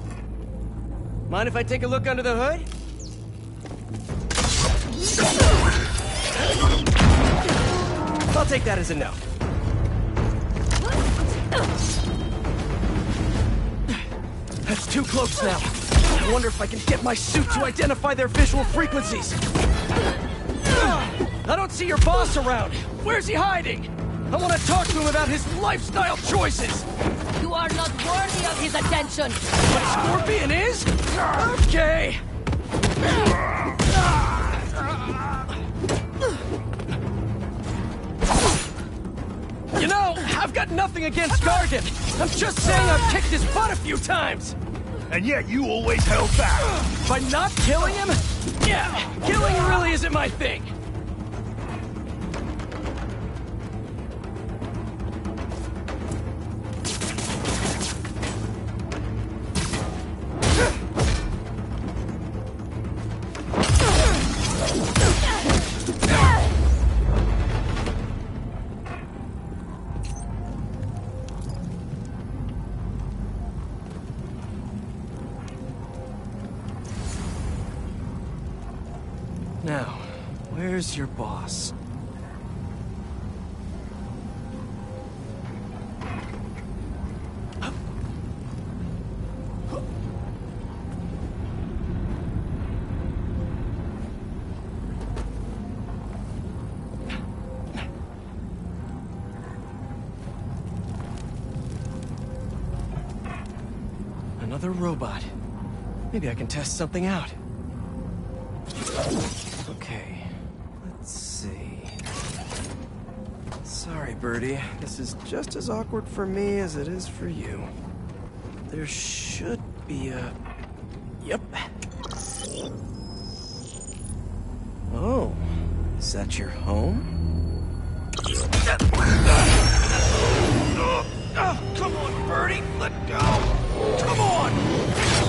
Mind if I take a look under the hood? I'll take that as a no. That's two cloaks now. I wonder if I can get my suit to identify their visual frequencies. I don't see your boss around. Where's he hiding? I want to talk to him about his lifestyle choices. You are not worthy of his attention. But Scorpion is? Okay. You know, I've got nothing against Gargan. I'm just saying I've kicked his butt a few times. And yet you always held back. By not killing him? Yeah, killing really isn't my thing. Where's your boss? Another robot. Maybe I can test something out. Okay, let's see. Sorry, Birdie. This is just as awkward for me as it is for you. There should be a... Yep. Oh, is that your home? Oh, come on, Birdie! Let go! Come on!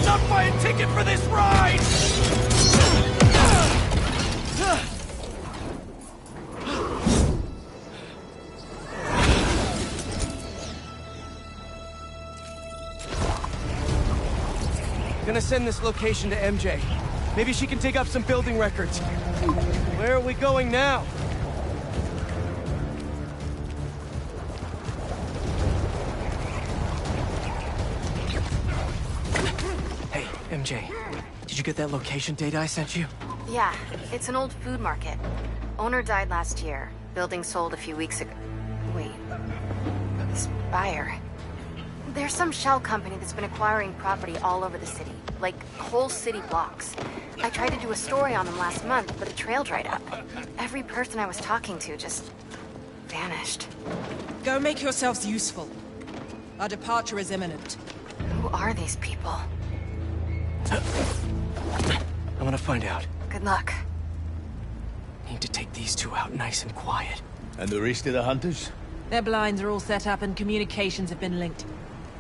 Not buy a ticket for this ride! Gonna send this location to MJ. Maybe she can dig up some building records. Where are we going now? Hey, MJ. Did you get that location data I sent you? Yeah, it's an old food market. Owner died last year. Building sold a few weeks ago. Wait. Spire. There's some shell company that's been acquiring property all over the city. Like, whole city blocks. I tried to do a story on them last month, but the trail dried up. Every person I was talking to just... vanished. Go make yourselves useful. Our departure is imminent. Who are these people? I'm gonna find out. Good luck. Need to take these two out nice and quiet. And the rest of the hunters? Their blinds are all set up and communications have been linked.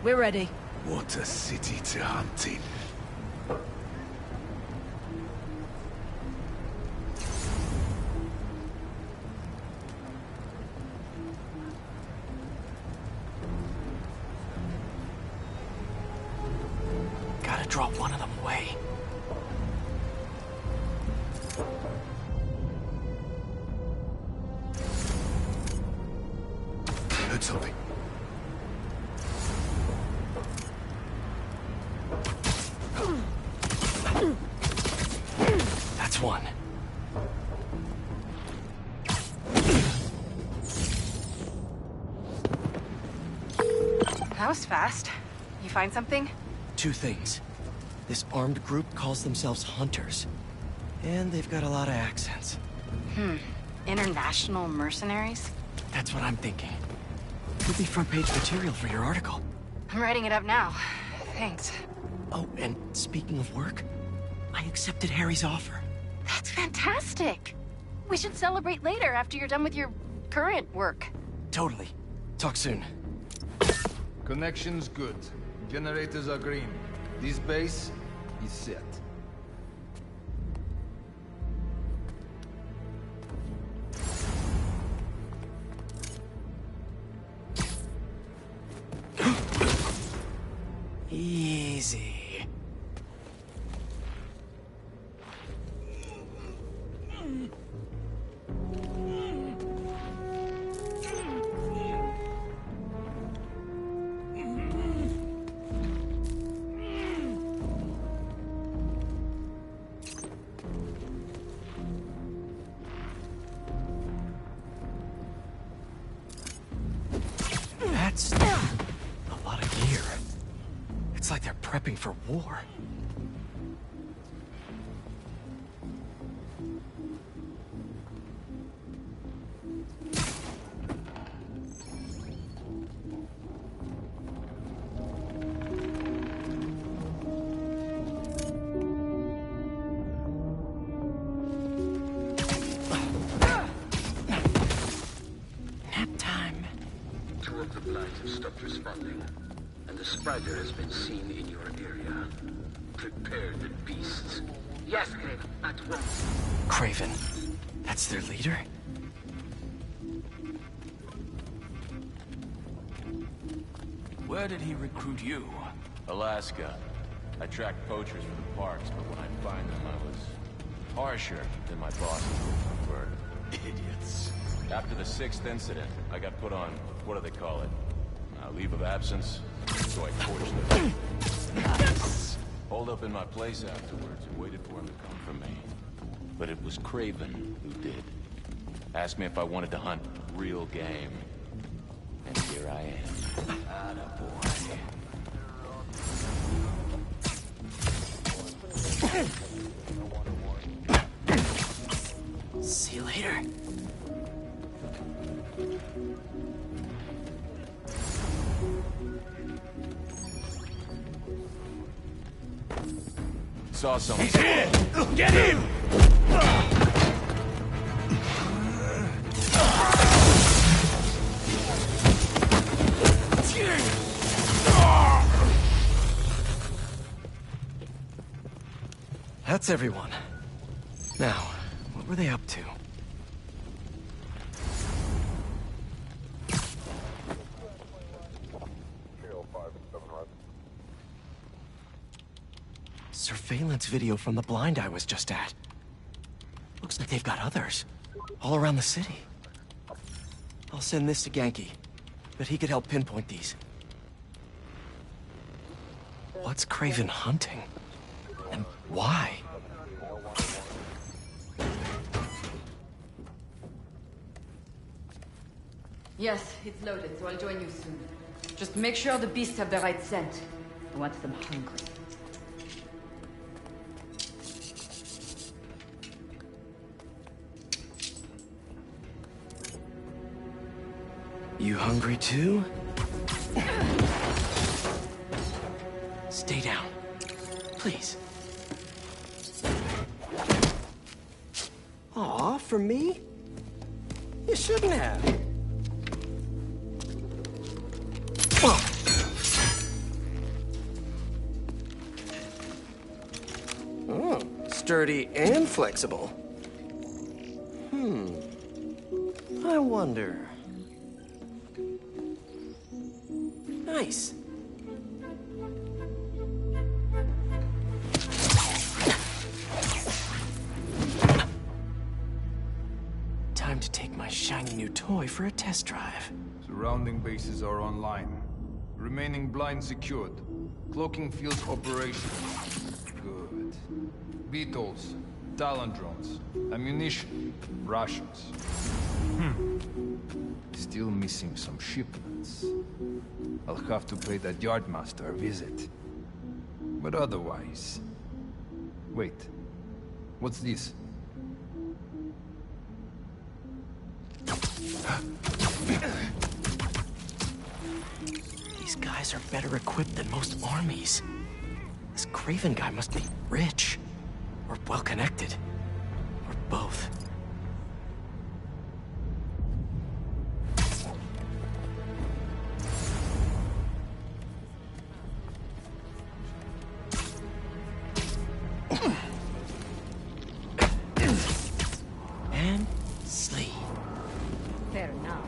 We're ready. What a city to hunt in. Gotta drop one of them away. Heard something. That's one. That was fast. You find something? Two things. This armed group calls themselves Hunters. And they've got a lot of accents. International mercenaries? That's what I'm thinking. Could be front-page material for your article. I'm writing it up now. Thanks. Oh, and speaking of work, I accepted Harry's offer. That's fantastic! We should celebrate later after you're done with your current work. Totally. Talk soon. Connection's good. Generators are green. This base is set. Easy. That's a lot of gear. It's like they're prepping for war. Nap time. Two of the blinds have stopped responding, and the spider has been seen in your area. Prepare the beasts. Yes, Craven, at once. Craven. That's their leader? Where did he recruit you? Alaska. I track poachers for the parks, but when I find them, I was Harsher than my boss. We're idiots. After the 6th incident, I got put on, what do they call it? Leave of absence. So I torched them. Holed up in my place afterwards and waited for him to come for me. But it was Craven who did. Asked me if I wanted to hunt real game. And here I am. Attaboy. See you later. Saw someone. He's here! Get him! That's everyone. Now, what were they up to? Surveillance video from the blind I was just at. Looks like they've got others. All around the city. I'll send this to Ganke. But he could help pinpoint these. What's Craven hunting? And why? Yes, it's loaded, so I'll join you soon. Just make sure the beasts have the right scent. I want them hungry. You hungry too? Stay down. Please. Aw, for me? You shouldn't have. Oh, sturdy and flexible. I wonder. Nice. Time to take my shiny new toy for a test drive. Surrounding bases are online. Remaining blind secured. Cloaking fields operational. Good. Beetles, Talon drones, ammunition, rations. Still missing some shipments. I'll have to pay that yardmaster a visit. But otherwise... Wait. What's this? These guys are better equipped than most armies. This Craven guy must be rich. Or well-connected. Or both. And sleep. Fair enough.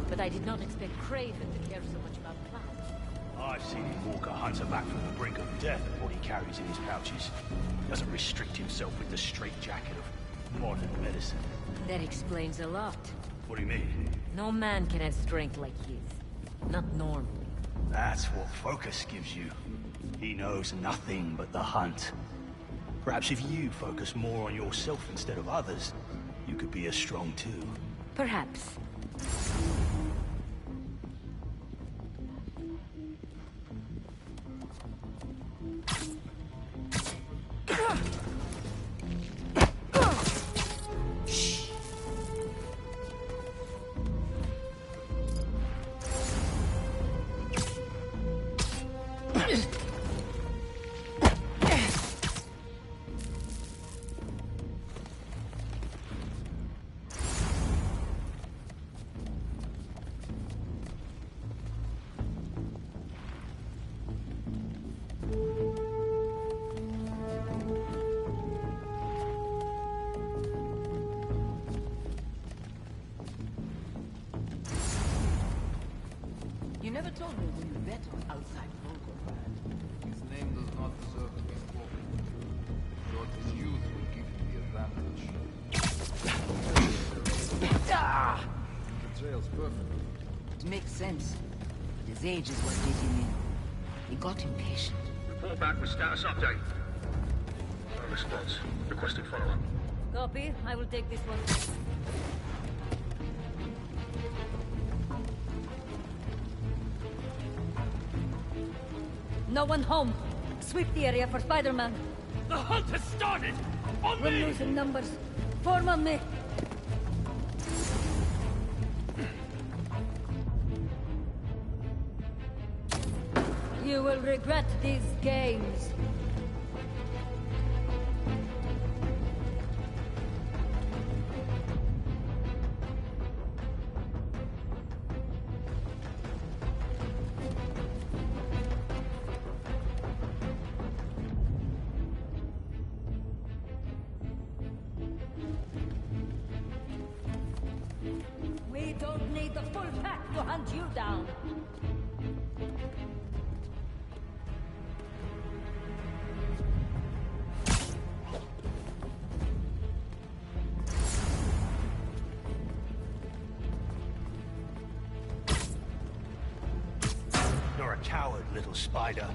But I did not expect Craven to care so much about clowns. I've seen him walk a hunter back from the brink of death with what he carries in his pouches. He doesn't restrict himself with the straitjacket of modern medicine. That explains a lot. What do you mean? No man can have strength like his. Not normal. That's what focus gives you. He knows nothing but the hunt. Perhaps if you focus more on yourself instead of others, you could be as strong too. Perhaps. You never told me when you bet on outside Volgograd. His name does not deserve to be spoken. Thought his youth would give him the Trail's perfect. It makes sense. His age is what did him in. He got impatient. Report back with status update. No response. Requested follow-up. Copy. I will take this one. No one home. Sweep the area for Spider-Man. The hunt has started! On We're me! losing numbers. Form on me. You will regret these games. We don't need the full pack to hunt you down. You're a coward, little spider.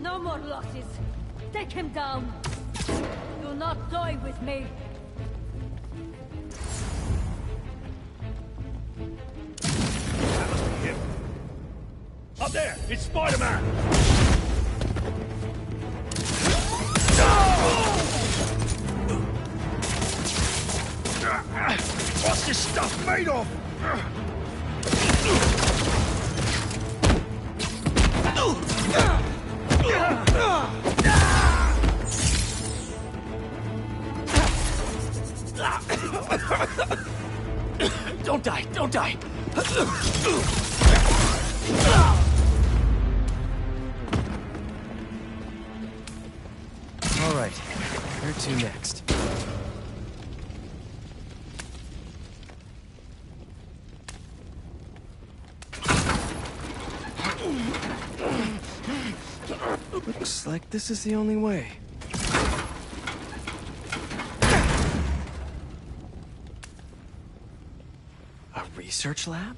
No more losses. Take him down. Do not toy with me. That must be him. Up there! It's Spider-Man! What's this stuff made of? Don't die! Don't die! All right, where to next? Looks like this is the only way. A research lab?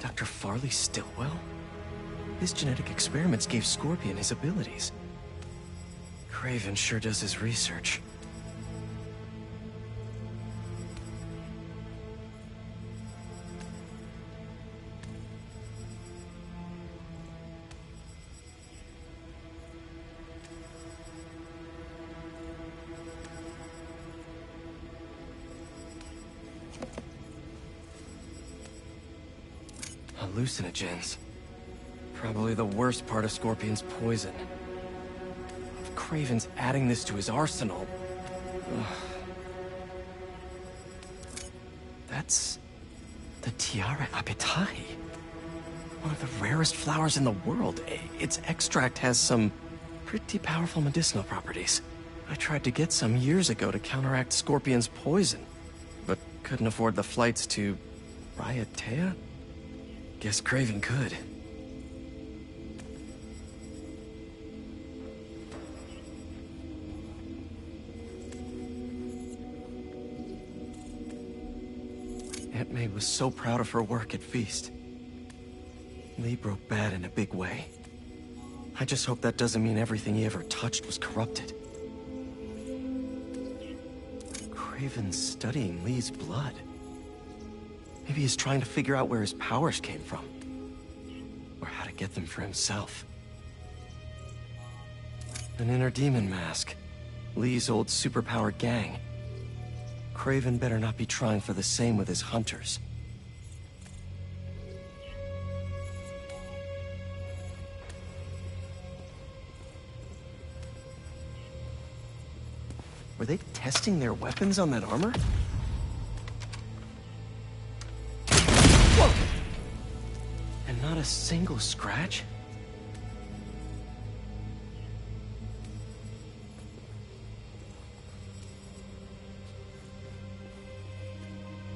Dr. Farley Stillwell? His genetic experiments gave Scorpion his abilities. Craven sure does his research. Hallucinogens. Probably the worst part of Scorpion's poison. If Craven's adding this to his arsenal... Ugh. That's... the Tiara Apetae. One of the rarest flowers in the world. Its extract has some pretty powerful medicinal properties. I tried to get some years ago to counteract Scorpion's poison, but couldn't afford the flights to... Raiatea? Guess Craven could. Aunt May was so proud of her work at Feast. Lee broke bad in a big way. I just hope that doesn't mean everything he ever touched was corrupted. Craven's studying Lee's blood. Maybe he's trying to figure out where his powers came from. Or how to get them for himself. An inner demon mask. Lee's old superpowered gang. Craven better not be trying for the same with his hunters. Were they testing their weapons on that armor? Whoa! And not a single scratch?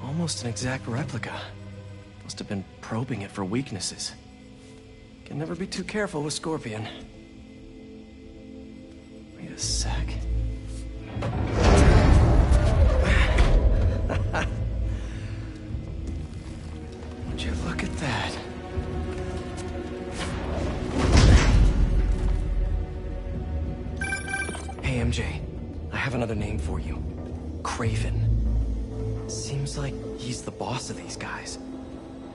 Almost an exact replica. Must have been probing it for weaknesses. Can never be too careful with Scorpion. Wait a sec. Would you look at that? Hey, MJ. I have another name for you. Kraven. Seems like he's the boss of these guys.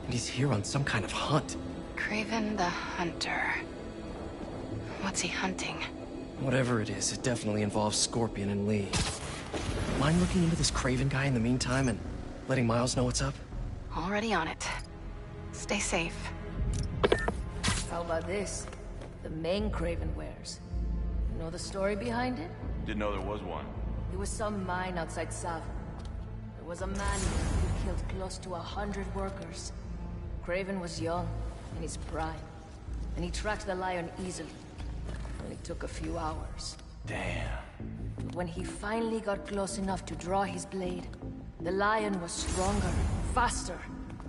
And he's here on some kind of hunt. Kraven the Hunter. What's he hunting? Whatever it is, it definitely involves Scorpion and Lee. Mind looking into this Kraven guy in the meantime and letting Miles know what's up? Already on it. Stay safe. How about this? The main Kraven wears. You know the story behind it? Didn't know there was one. There was some mine outside Savin. There was a man who killed close to 100 workers. Kraven was young, in his prime, and he tracked the lion easily. Only took a few hours. Damn. But when he finally got close enough to draw his blade, the lion was stronger, faster,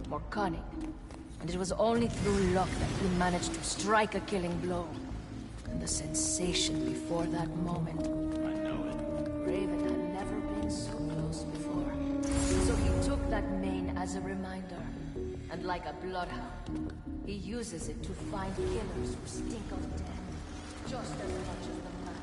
more cunning. And it was only through luck that he managed to strike a killing blow. And the sensation before that moment. I know it. Kraven had never been so close before. So he took that mane as a reminder. And like a bloodhound, he uses it to find killers who stink of death. Just as much as the man.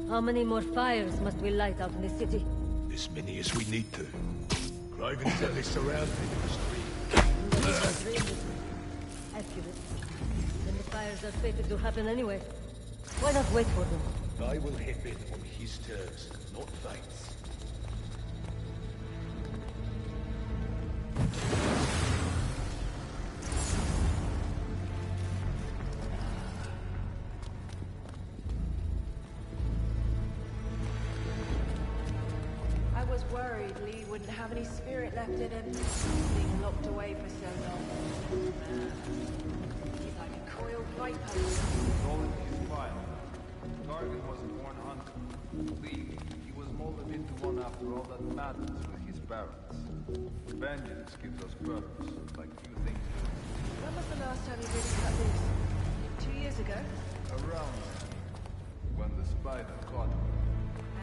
How many more fires must we light out in the city? As many as we need to. Kraven's at least around Accurate. Then the fires are fated to happen anyway. Why not wait for them? I will hit it on his terms, not Vate's. I was worried Lee wouldn't have any spirit left in him, being locked away for so long. He's like a coiled viper. It's all in his file. Target was a born hunter. Lee, he was molded into one after all that matters with his barons. Vengeance gives us purpose, like few things do. When was the last time you really cut loose? 2 years ago? Around there, when the spider caught him.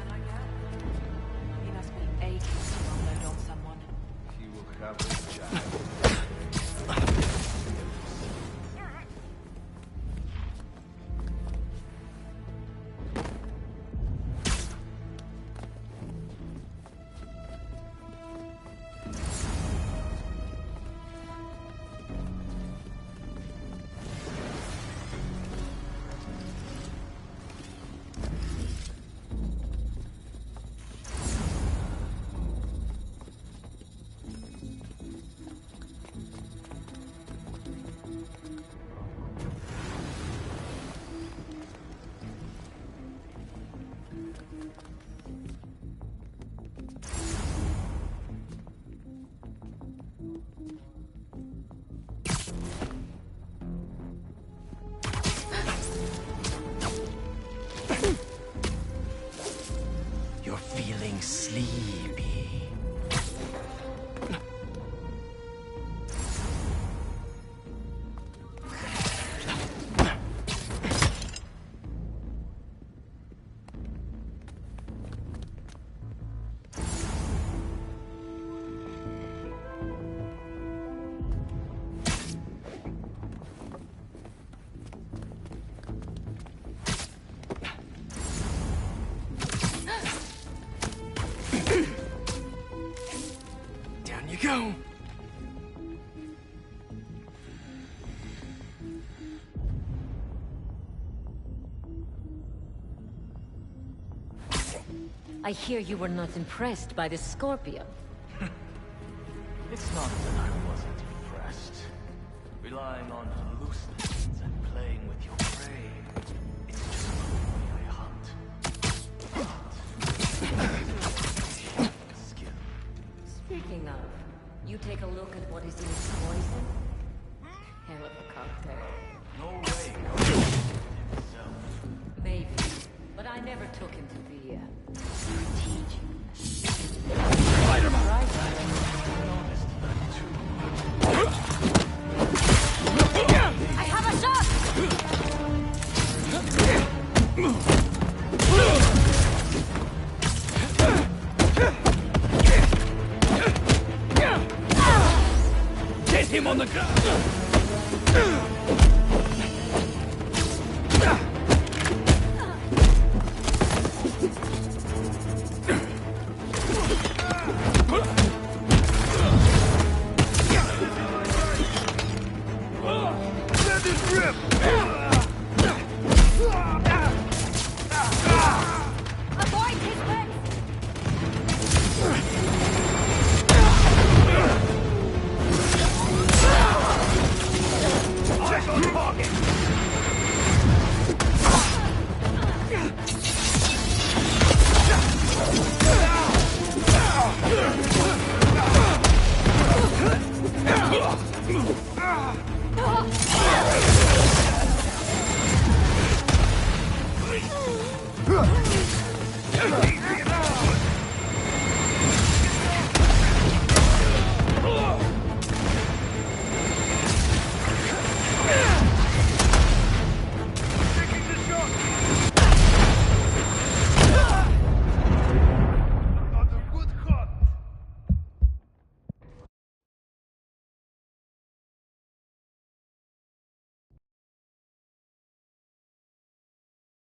And I gather he must be aching to unload on someone. He will have his job. You're feeling sleepy. Down you go. I hear you were not impressed by the Scorpion. It's not that I wasn't impressed. Relying on hallucinations and playing with your brain. It's just the way I hunt. Skill. Speaking of, you take a look at what is in his poison? Hell of a cocktail. No way. Maybe, but I never took him to be strategic. I have a shot! Get him on the ground!